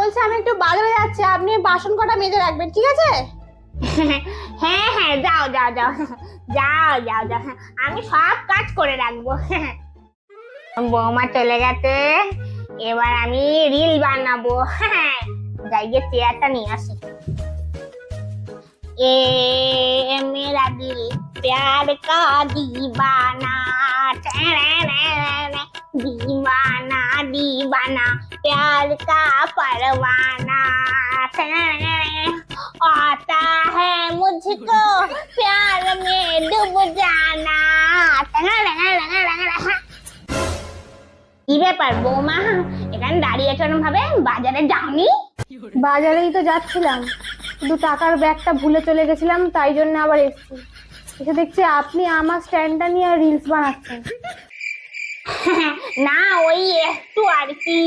বলছি আমি একটু বাজারে যাচ্ছি, আপনি বাসন কটা মেজে রাখবেন, ঠিক আছে? হ্যাঁ হ্যাঁ, যাও যাও যাও যাও যাও যাও, আমি সব কাজ করে রাখবো। বৌমা চলে গেছে, এবার আমি রিল বানাবো। যাই গিয়ে চেয়ারটা নিয়ে আসি। मेरा दिल प्यार का दीवाना, दीवाना दीवाना प्यार का परवाना, आता है मुझको प्यार में डूब जाना। কি ব্যাপার বৌমা, এখানে দাঁড়িয়ে আছো ভাবে, বাজারে যাওনি? বাজারেই তো যাচ্ছিলাম, শুধু টাকার ব্যাগটা ভুলে চলে গেছিলাম, তাই জন্য আবার এসেছি। এসে দেখছি আপনি আমার স্ট্যান্ডটা নিয়ে রিলস বানাচ্ছেন। না, ওই একটু আর কি।